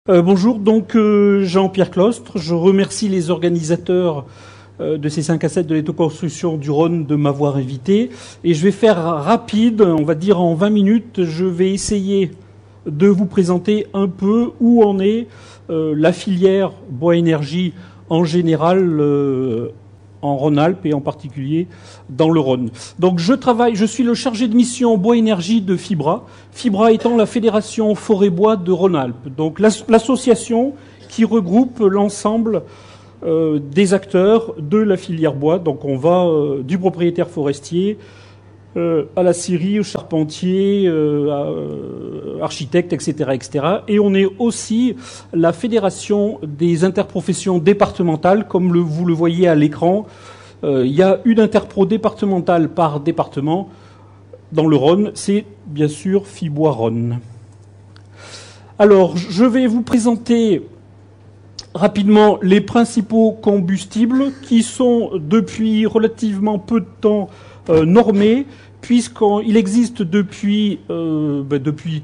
Bonjour, donc Jean-Pierre Clostre. Je remercie les organisateurs de ces 5 à 7 de l'écoconstruction du Rhône de m'avoir invité. Et je vais faire rapide, on va dire en 20 minutes, je vais essayer de vous présenter un peu où en est la filière bois-énergie en général en Rhône-Alpes et en particulier dans le Rhône. Donc je suis le chargé de mission bois-énergie de FIBRA. FIBRA étant la Fédération Forêt-Bois de Rhône-Alpes. Donc l'association qui regroupe l'ensemble des acteurs de la filière bois. Donc on va du propriétaire forestier à la scierie, au charpentier, architecte, etc., etc. Et on est aussi la fédération des interprofessions départementales, comme vous le voyez à l'écran. Il y a une interpro départementale par département dans le Rhône. C'est bien sûr FIBois Rhône. Alors, je vais vous présenter rapidement les principaux combustibles qui sont depuis relativement peu de temps normés, puisqu'il existe depuis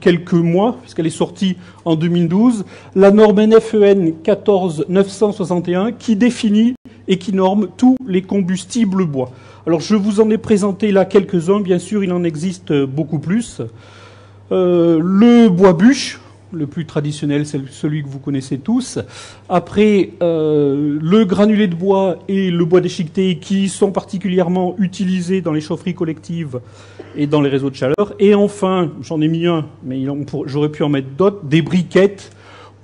quelques mois, puisqu'elle est sortie en 2012, la norme NFEN 14961 qui définit et qui norme tous les combustibles bois. Alors je vous en ai présenté là quelques-uns, bien sûr il en existe beaucoup plus. Le bois bûche, le plus traditionnel, c'est celui que vous connaissez tous. Après, le granulé de bois et le bois déchiqueté qui sont particulièrement utilisés dans les chaufferies collectives et dans les réseaux de chaleur. Et enfin, j'en ai mis un, mais j'aurais pu en mettre d'autres, des briquettes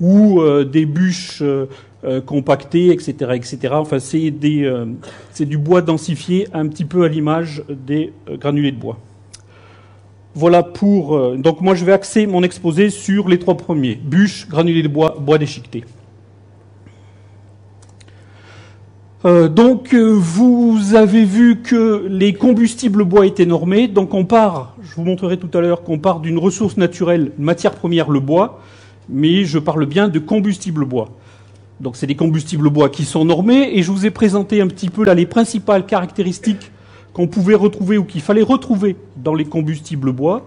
ou des bûches compactées, etc., etc. Enfin, c'est du bois densifié, un petit peu à l'image des granulés de bois. Voilà pour... donc moi je vais axer mon exposé sur les 3 premiers. Bûche, granulés de bois, bois déchiqueté. Vous avez vu que les combustibles bois étaient normés. Donc on part, je vous montrerai tout à l'heure qu'on part d'une ressource naturelle, matière première, le bois. Mais je parle bien de combustibles bois. Donc c'est des combustibles bois qui sont normés. Et je vous ai présenté un petit peu là les principales caractéristiques qu'on pouvait retrouver ou qu'il fallait retrouver dans les combustibles bois.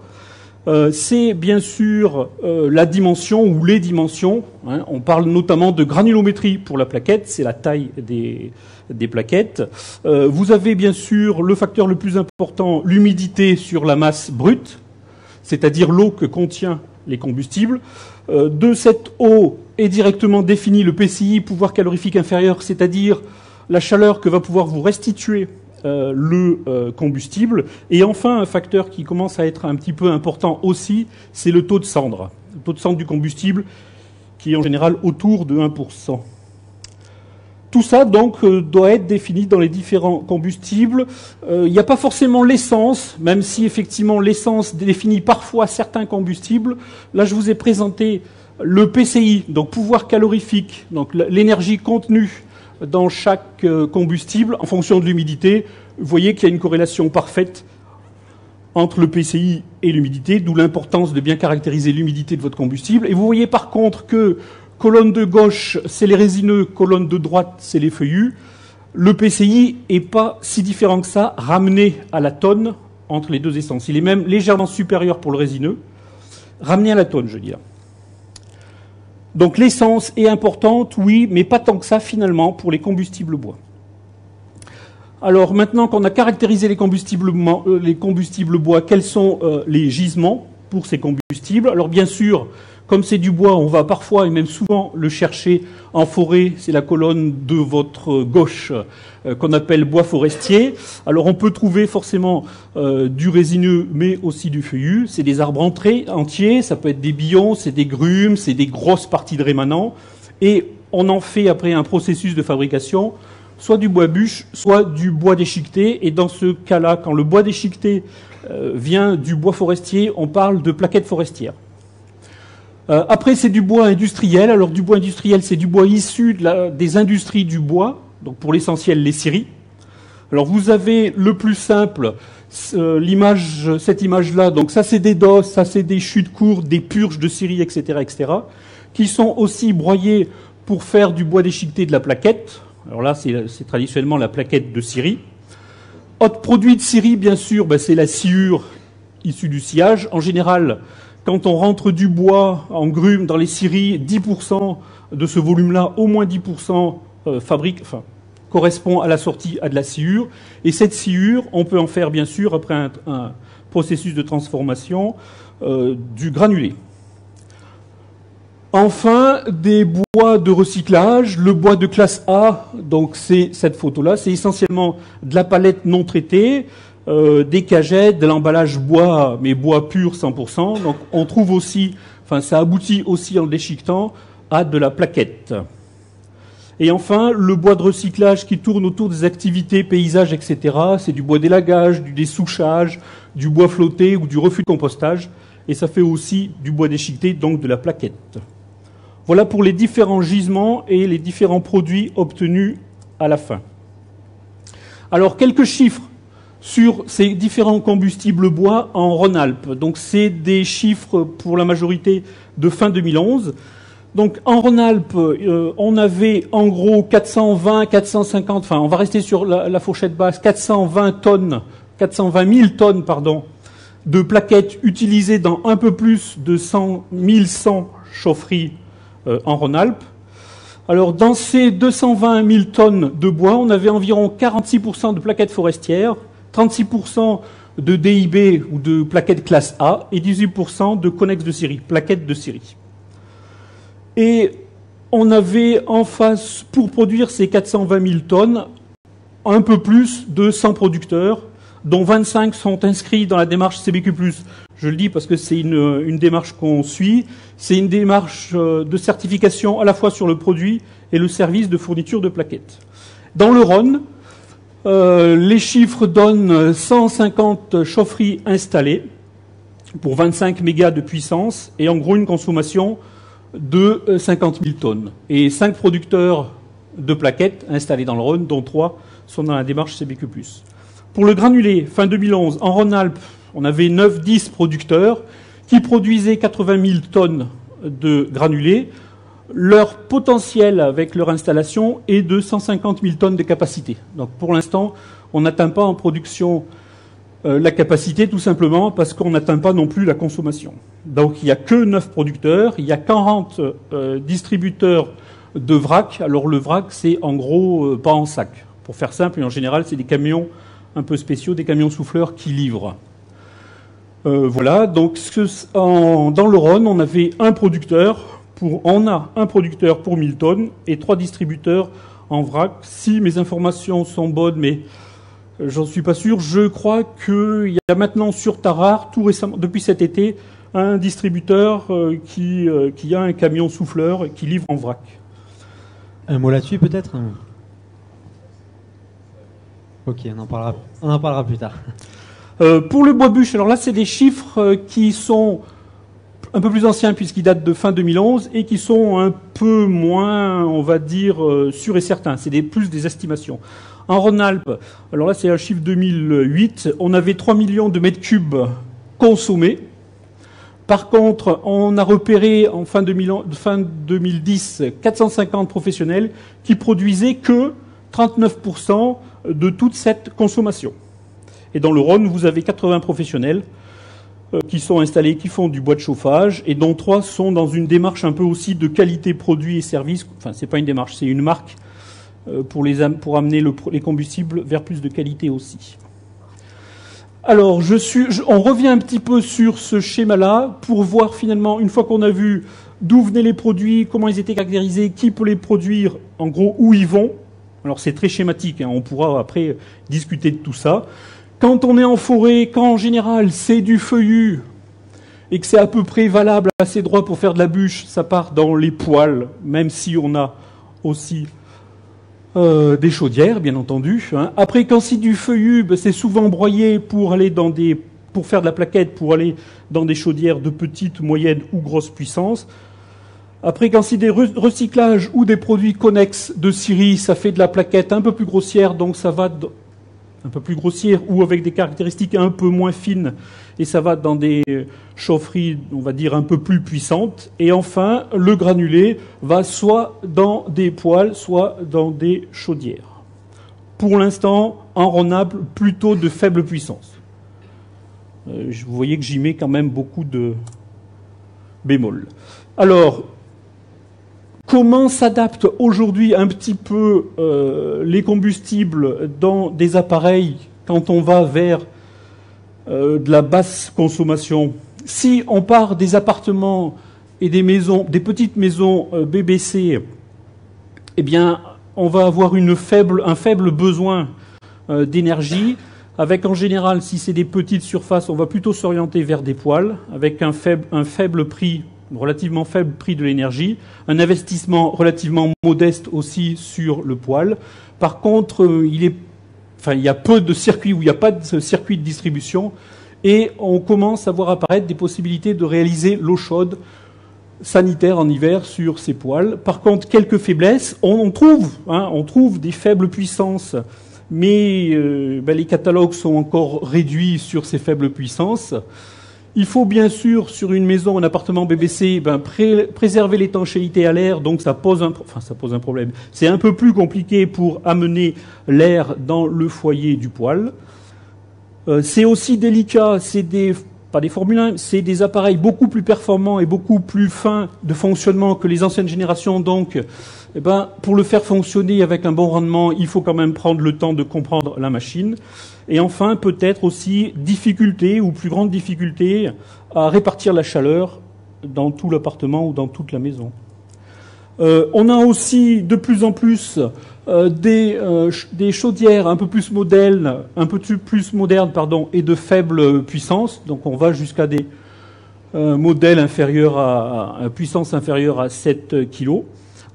C'est bien sûr la dimension ou les dimensions. Hein. On parle notamment de granulométrie pour la plaquette, c'est la taille des plaquettes. Vous avez bien sûr le facteur le plus important, l'humidité sur la masse brute, c'est-à-dire l'eau que contient les combustibles. De cette eau est directement défini le PCI, pouvoir calorifique inférieur, c'est-à-dire la chaleur que va pouvoir vous restituer le combustible. Et enfin, un facteur qui commence à être un petit peu important aussi, c'est le taux de cendre. Le taux de cendre du combustible qui est en général autour de 1%. Tout ça, donc, doit être défini dans les différents combustibles. Il n'y a pas forcément l'essence, même si effectivement l'essence définit parfois certains combustibles. Là, je vous ai présenté le PCI, donc pouvoir calorifique, donc l'énergie contenue dans chaque combustible en fonction de l'humidité. Vous voyez qu'il y a une corrélation parfaite entre le PCI et l'humidité, d'où l'importance de bien caractériser l'humidité de votre combustible. Et vous voyez par contre que colonne de gauche, c'est les résineux, colonne de droite, c'est les feuillus. Le PCI n'est pas si différent que ça, ramené à la tonne entre les deux essences. Il est même légèrement supérieur pour le résineux, ramené à la tonne, je dirais. Donc l'essence est importante, oui, mais pas tant que ça finalement pour les combustibles bois. Alors maintenant qu'on a caractérisé les combustibles bois, quels sont les gisements pour ces combustibles? Alors bien sûr, comme c'est du bois, on va parfois et même souvent le chercher en forêt, c'est la colonne de votre gauche qu'on appelle bois forestier. Alors on peut trouver forcément du résineux mais aussi du feuillu. C'est des arbres entiers, ça peut être des billons, c'est des grumes, c'est des grosses parties de rémanents. Et on en fait après un processus de fabrication, soit du bois bûche, soit du bois déchiqueté. Et dans ce cas-là, quand le bois déchiqueté vient du bois forestier, on parle de plaquettes forestières. Après, c'est du bois industriel. Alors, du bois industriel, c'est du bois issu des industries du bois, donc pour l'essentiel, les scieries. Alors, vous avez le plus simple, cette image-là. Donc, ça, c'est des dosses, ça, c'est des chutes courtes, des purges de scieries, etc., etc., qui sont aussi broyées pour faire du bois déchiqueté de la plaquette. Alors là, c'est traditionnellement la plaquette de scierie. Autre produit de scierie, bien sûr, c'est la sciure issue du sciage. En général, quand on rentre du bois en grume dans les scieries, 10% de ce volume-là, au moins 10% correspond à la sortie à de la sciure. Et cette sciure, on peut en faire bien sûr, après un processus de transformation, du granulé. Enfin, des bois de recyclage. Le bois de classe A, donc c'est cette photo-là, c'est essentiellement de la palette non traitée, des cagettes, de l'emballage bois, mais bois pur 100%. Donc on trouve aussi, enfin ça aboutit aussi en déchiquetant à de la plaquette. Et enfin, le bois de recyclage qui tourne autour des activités paysages, etc. C'est du bois d'élagage, du dessouchage, du bois flotté ou du refus de compostage. Et ça fait aussi du bois déchiqueté, donc de la plaquette. Voilà pour les différents gisements et les différents produits obtenus à la fin. Alors, quelques chiffres sur ces différents combustibles bois en Rhône-Alpes. Donc, c'est des chiffres pour la majorité de fin 2011. Donc, en Rhône-Alpes, on avait en gros 420, 450, enfin, on va rester sur la fourchette basse, 420 000 tonnes, de plaquettes utilisées dans un peu plus de 1100 chaufferies en Rhône-Alpes. Alors, dans ces 220 000 tonnes de bois, on avait environ 46% de plaquettes forestières, 36% de DIB ou de plaquettes classe A et 18% de connexes de scierie, plaquettes de scierie. Et on avait en face, pour produire ces 420 000 tonnes, un peu plus de 100 producteurs, dont 25 sont inscrits dans la démarche CBQ+. Je le dis parce que c'est une démarche qu'on suit. C'est une démarche de certification à la fois sur le produit et le service de fourniture de plaquettes. Dans le Rhône, les chiffres donnent 150 chaufferies installées pour 25 mégas de puissance et en gros une consommation de 50 000 tonnes. Et 5 producteurs de plaquettes installés dans le Rhône, dont 3 sont dans la démarche CBQ+. Pour le granulé, fin 2011, en Rhône-Alpes, on avait 9-10 producteurs qui produisaient 80 000 tonnes de granulés. Leur potentiel avec leur installation est de 150 000 tonnes de capacité. Donc pour l'instant, on n'atteint pas en production la capacité tout simplement parce qu'on n'atteint pas non plus la consommation. Donc il n'y a que 9 producteurs, il y a 40 distributeurs de vrac. Alors le vrac, c'est en gros pas en sac. Pour faire simple, et en général, c'est des camions un peu spéciaux, des camions souffleurs qui livrent. Voilà, donc dans le Rhône, on avait un producteur on a un producteur pour 1000 tonnes et 3 distributeurs en vrac. Si mes informations sont bonnes, mais j'en suis pas sûr, je crois qu'il y a maintenant sur Tarare, tout récemment, depuis cet été, un distributeur qui a un camion souffleur qui livre en vrac. Un mot là-dessus peut-être ? Ok, on en parlera plus tard. Pour le bois bûche, alors là c'est des chiffres qui sont un peu plus anciens puisqu'ils datent de fin 2011 et qui sont un peu moins, on va dire, sûrs et certains. C'est plus des estimations. En Rhône-Alpes, alors là c'est un chiffre 2008, on avait 3 millions de mètres cubes consommés. Par contre, on a repéré en fin 2010 450 professionnels qui produisaient que 39% de toute cette consommation. Et dans le Rhône, vous avez 80 professionnels qui sont installés, qui font du bois de chauffage, et dont 3 sont dans une démarche un peu aussi de qualité produits et services. Enfin, c'est pas une démarche, c'est une marque pour amener les combustibles vers plus de qualité aussi. Alors, on revient un petit peu sur ce schéma-là pour voir finalement, une fois qu'on a vu d'où venaient les produits, comment ils étaient caractérisés, qui peut les produire, en gros, où ils vont. Alors, c'est très schématique, hein, on pourra après discuter de tout ça. Quand on est en forêt, quand en général c'est du feuillu et que c'est à peu près valable, assez droit pour faire de la bûche, ça part dans les poêles, même si on a aussi des chaudières, bien entendu. Hein. Après, quand c'est du feuillu, c'est souvent broyé pour faire de la plaquette, pour aller dans des chaudières de petite, moyenne ou grosse puissance. Après, quand c'est des recyclages ou des produits connexes de scierie, ça fait de la plaquette un peu plus grossière, donc ça va un peu plus grossière ou avec des caractéristiques un peu moins fines, et ça va dans des chaufferies, on va dire, un peu plus puissantes. Et enfin, le granulé va soit dans des poêles, soit dans des chaudières. Pour l'instant, en Rhône-Alpes, plutôt de faible puissance. Vous voyez que j'y mets quand même beaucoup bémol. Alors, comment s'adaptent aujourd'hui un petit peu les combustibles dans des appareils quand on va vers de la basse consommation? Si on part des appartements et des maisons, des petites maisons BBC, eh bien, on va avoir un faible besoin d'énergie, avec en général, si c'est des petites surfaces, on va plutôt s'orienter vers des poêles, avec un relativement faible prix de l'énergie, un investissement relativement modeste aussi sur le poêle. Par contre, il y a peu de circuits où il n'y a pas de circuit de distribution, et on commence à voir apparaître des possibilités de réaliser l'eau chaude sanitaire en hiver sur ces poêles. Par contre, quelques faiblesses, on trouve des faibles puissances, mais les catalogues sont encore réduits sur ces faibles puissances. Il faut bien sûr, sur une maison, un appartement BBC, préserver l'étanchéité à l'air, donc ça pose un problème. C'est un peu plus compliqué pour amener l'air dans le foyer du poêle. C'est aussi délicat, pas des Formule 1, c'est des appareils beaucoup plus performants et beaucoup plus fins de fonctionnement que les anciennes générations. Donc, pour le faire fonctionner avec un bon rendement, il faut quand même prendre le temps de comprendre la machine. Et enfin, peut-être aussi plus grande difficulté à répartir la chaleur dans tout l'appartement ou dans toute la maison. On a aussi de plus en plus des chaudières un peu plus modernes, et de faible puissance. Donc on va jusqu'à des modèles à puissance inférieure à 7 kg.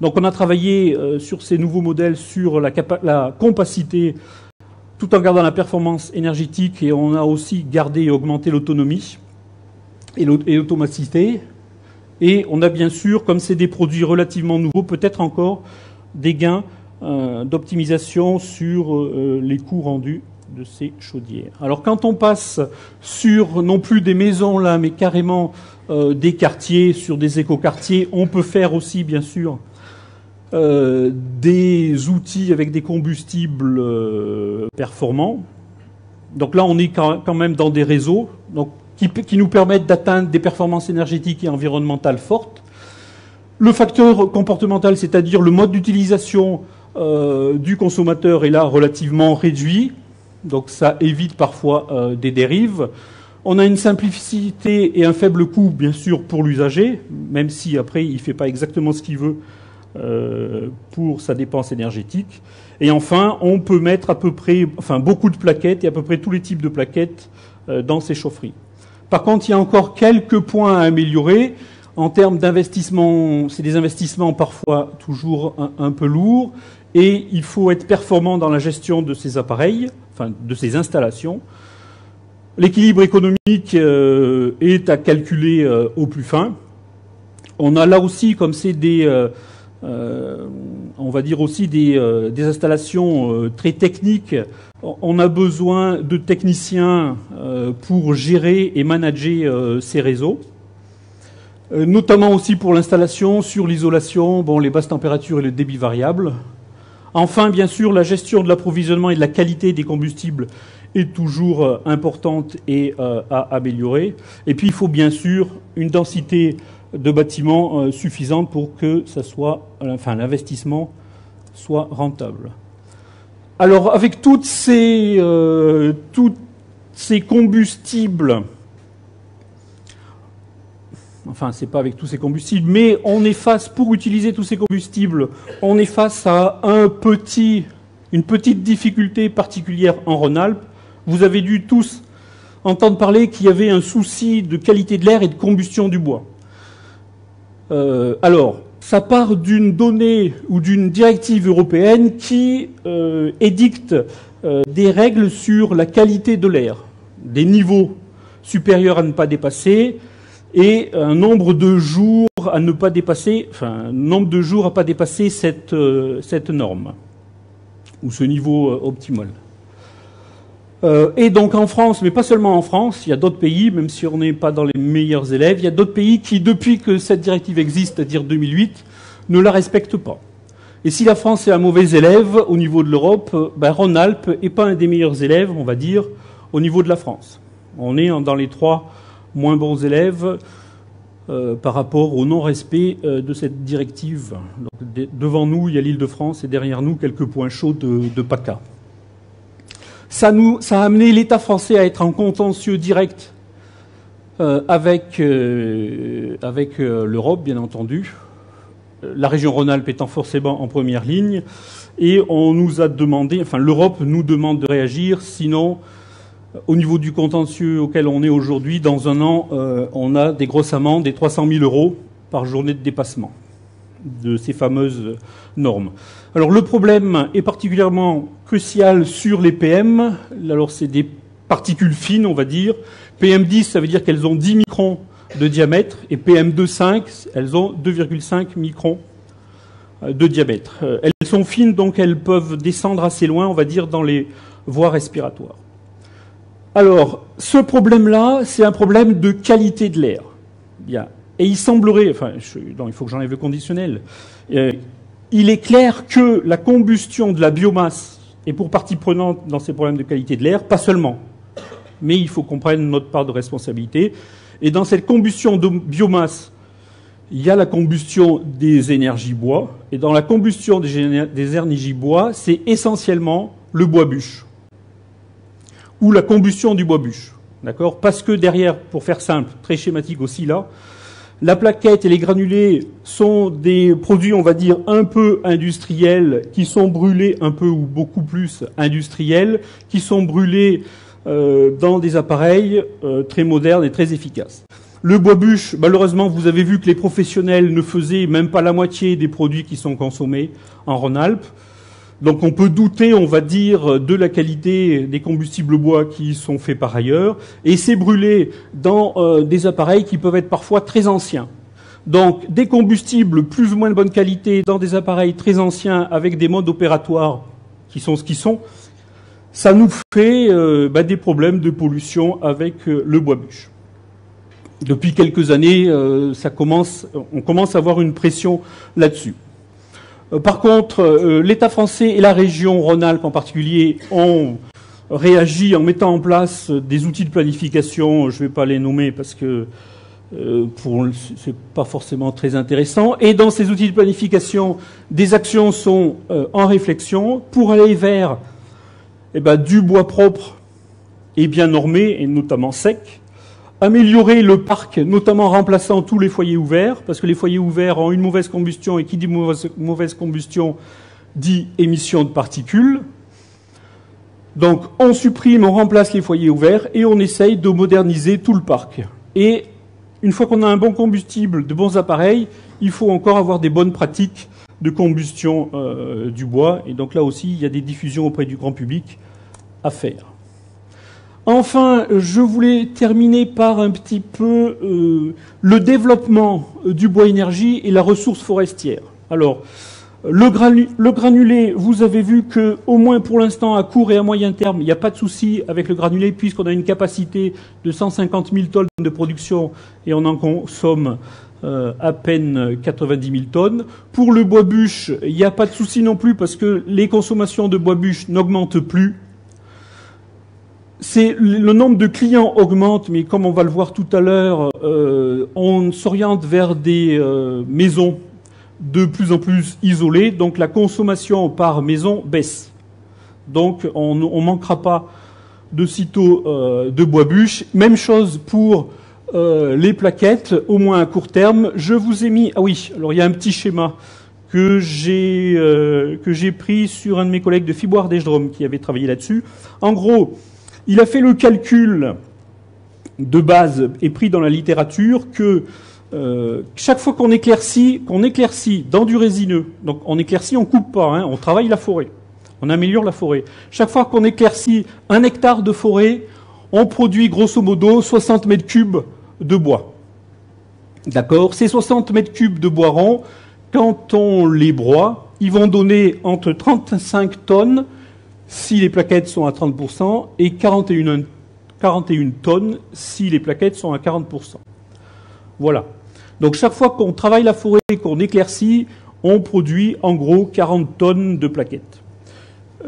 Donc on a travaillé sur ces nouveaux modèles sur la compacité tout en gardant la performance énergétique, et on a aussi gardé et augmenté l'autonomie et l'automaticité. Et on a bien sûr, comme c'est des produits relativement nouveaux, peut-être encore des gains d'optimisation sur les coûts rendus de ces chaudières. Alors quand on passe sur non plus des maisons là, mais carrément des quartiers, sur des écoquartiers, on peut faire aussi bien sûr des outils avec des combustibles performants. Donc là, on est quand même dans des réseaux qui nous permettent d'atteindre des performances énergétiques et environnementales fortes. Le facteur comportemental, c'est-à-dire le mode d'utilisation du consommateur, est là relativement réduit. Donc ça évite parfois des dérives. On a une simplicité et un faible coût, bien sûr, pour l'usager, même si après, il ne fait pas exactement ce qu'il veut pour sa dépense énergétique. Et enfin, on peut mettre beaucoup de plaquettes et à peu près tous les types de plaquettes dans ces chaufferies. Par contre, il y a encore quelques points à améliorer. En termes d'investissement, c'est des investissements parfois toujours un peu lourds, et il faut être performant dans la gestion de ces appareils, de ces installations. L'équilibre économique est à calculer au plus fin. On a là aussi, comme c'est on va dire aussi des installations très techniques, on a besoin de techniciens pour gérer et manager ces réseaux, notamment aussi pour l'installation, sur l'isolation, les basses températures et le débit variable. Enfin, bien sûr, la gestion de l'approvisionnement et de la qualité des combustibles est toujours importante et à améliorer. Et puis, il faut bien sûr une densité de bâtiments suffisante pour que l'investissement soit rentable. Alors, avec toutes ces combustibles, c'est pas avec tous ces combustibles, mais pour utiliser tous ces combustibles, on est face à une petite difficulté particulière en Rhône-Alpes. Vous avez dû tous entendre parler qu'il y avait un souci de qualité de l'air et de combustion du bois. Alors, ça part d'une donnée ou d'une directive européenne qui édicte des règles sur la qualité de l'air, des niveaux supérieurs à ne pas dépasser et un nombre de jours à ne pas dépasser, cette norme ou ce niveau optimal. Et donc en France, mais pas seulement en France, il y a d'autres pays, même si on n'est pas dans les meilleurs élèves, il y a d'autres pays qui, depuis que cette directive existe, c'est-à-dire 2008, ne la respectent pas. Et si la France est un mauvais élève au niveau de l'Europe, Rhône-Alpes n'est pas un des meilleurs élèves, on va dire, au niveau de la France. On est dans les 3 moins bons élèves. par rapport au non-respect de cette directive. Donc, devant nous, il y a l'Île-de-France et derrière nous, quelques points chauds de PACA. Ça a amené l'État français à être en contentieux direct avec l'Europe, bien entendu. La région Rhône-Alpes étant forcément en première ligne. Et on nous a demandé, enfin l'Europe nous demande de réagir, sinon, au niveau du contentieux auquel on est aujourd'hui, dans un an, on a des grosses amendes, des 300 000 € par journée de dépassement de ces fameuses normes. Alors le problème est particulièrement crucial sur les PM. Alors c'est des particules fines, on va dire. PM10, ça veut dire qu'elles ont 10 microns de diamètre, et PM2,5, elles ont 2,5 microns de diamètre. Elles sont fines, donc elles peuvent descendre assez loin, on va dire, dans les voies respiratoires. Alors, ce problème-là, c'est un problème de qualité de l'air. Bien. Et il semblerait, non, il faut que j'enlève le conditionnel. Il est clair que la combustion de la biomasse est pour partie prenante dans ces problèmes de qualité de l'air, pas seulement. Mais il faut qu'on prenne notre part de responsabilité. Et dans cette combustion de biomasse, il y a la combustion des énergies bois. Et dans la combustion des énergies bois, c'est essentiellement le bois bûche. Ou la combustion du bois bûche. D'accord ? Parce que derrière, pour faire simple, très schématique aussi là, la plaquette et les granulés sont des produits, on va dire, un peu industriels, qui sont brûlés un peu ou beaucoup plus industriels, qui sont brûlés dans des appareils très modernes et très efficaces. Le bois bûche, malheureusement, vous avez vu que les professionnels ne faisaient même pas la moitié des produits qui sont consommés en Rhône-Alpes. Donc on peut douter, on va dire, de la qualité des combustibles bois qui sont faits par ailleurs, et c'est brûlé dans des appareils qui peuvent être parfois très anciens. Donc des combustibles plus ou moins de bonne qualité dans des appareils très anciens avec des modes opératoires qui sont ce qu'ils sont, ça nous fait des problèmes de pollution avec le bois bûche. Depuis quelques années, on commence à avoir une pression là-dessus. Par contre, l'État français et la région Rhône-Alpes en particulier ont réagi en mettant en place des outils de planification. Je ne vais pas les nommer parce que c'est pas forcément très intéressant. Et dans ces outils de planification, des actions sont en réflexion pour aller vers du bois propre et bien normé, et notamment sec. Améliorer le parc, notamment en remplaçant tous les foyers ouverts, parce que les foyers ouverts ont une mauvaise combustion, et qui dit mauvaise combustion dit émission de particules. Donc on supprime, on remplace les foyers ouverts, et on essaye de moderniser tout le parc. Et une fois qu'on a un bon combustible, de bons appareils, il faut encore avoir des bonnes pratiques de combustion du bois. Et donc là aussi, il y a des diffusions auprès du grand public à faire. Enfin, je voulais terminer par un petit peu le développement du bois énergie et la ressource forestière. Alors, le granulé, vous avez vu que, au moins pour l'instant, à court et à moyen terme, il n'y a pas de souci avec le granulé puisqu'on a une capacité de 150 000 tonnes de production et on en consomme à peine 90 000 tonnes. Pour le bois bûche, il n'y a pas de souci non plus parce que les consommations de bois bûche n'augmentent plus. Le nombre de clients augmente, mais comme on va le voir tout à l'heure, on s'oriente vers des maisons de plus en plus isolées, donc la consommation par maison baisse. Donc on manquera pas de sitôt de bois bûche. Même chose pour les plaquettes, au moins à court terme. Je vous ai mis... Ah oui, alors il y a un petit schéma que j'ai pris sur un de mes collègues de Fiboire d'Esdrôme qui avait travaillé là-dessus. En gros, il a fait le calcul de base et pris dans la littérature que chaque fois qu'on éclaircit dans du résineux, donc on éclaircit, on coupe pas, hein, on travaille la forêt, on améliore la forêt. Chaque fois qu'on éclaircit 1 hectare de forêt, on produit grosso modo 60 mètres cubes de bois. D'accord ? Ces 60 mètres cubes de bois rond, quand on les broie, ils vont donner entre 35 tonnes si les plaquettes sont à 30% et 41 tonnes si les plaquettes sont à 40%. Voilà. Donc chaque fois qu'on travaille la forêt, qu'on éclaircit, on produit en gros 40 tonnes de plaquettes.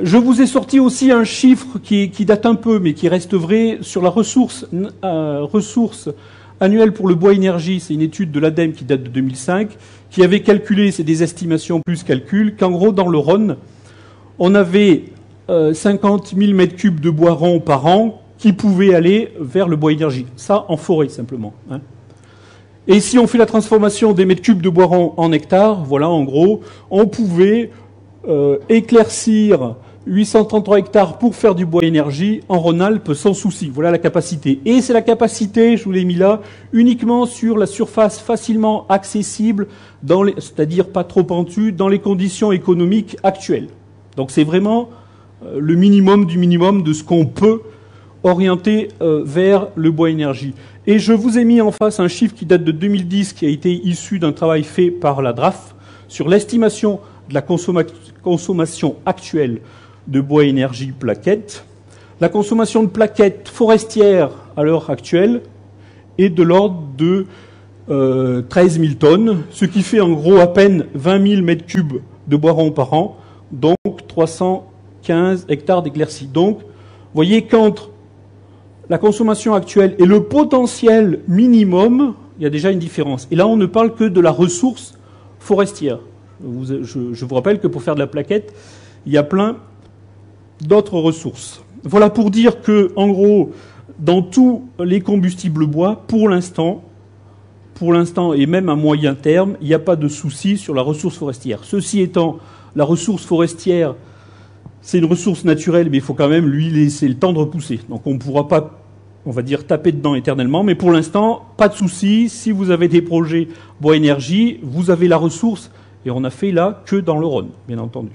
Je vous ai sorti aussi un chiffre qui date un peu, mais qui reste vrai, sur la ressource annuel pour le bois énergie, c'est une étude de l'ADEME qui date de 2005, qui avait calculé, c'est des estimations plus calcul, qu'en gros, dans le Rhône, on avait 50 000 mètres cubes de bois rond par an qui pouvaient aller vers le bois énergie. Ça, en forêt, simplement. Hein. Et si on fait la transformation des mètres cubes de bois rond en hectares, voilà, en gros, on pouvait éclaircir 833 hectares pour faire du bois énergie en Rhône-Alpes sans souci. Voilà la capacité. Et c'est la capacité, je vous l'ai mis là, uniquement sur la surface facilement accessible, c'est-à-dire pas trop pentue, dans les conditions économiques actuelles. Donc c'est vraiment le minimum du minimum de ce qu'on peut orienter vers le bois énergie. Et je vous ai mis en face un chiffre qui date de 2010, qui a été issu d'un travail fait par la DRAF sur l'estimation de la consommation actuelle de bois énergie plaquettes. La consommation de plaquettes forestières à l'heure actuelle est de l'ordre de 13 000 tonnes, ce qui fait en gros à peine 20 000 mètres cubes de bois rond par an, donc 315 hectares d'éclaircies. Donc, vous voyez qu'entre la consommation actuelle et le potentiel minimum, il y a déjà une différence. Et là, on ne parle que de la ressource forestière. Je vous rappelle que pour faire de la plaquette, il y a plein d'autres ressources. Voilà pour dire que, en gros, dans tous les combustibles bois, pour l'instant, et même à moyen terme, il n'y a pas de souci sur la ressource forestière. Ceci étant, la ressource forestière, c'est une ressource naturelle, mais il faut quand même lui laisser le temps de repousser. Donc on ne pourra pas, on va dire, taper dedans éternellement, mais pour l'instant, pas de souci. Si vous avez des projets bois énergie, vous avez la ressource, et on n'a fait là que dans le Rhône, bien entendu.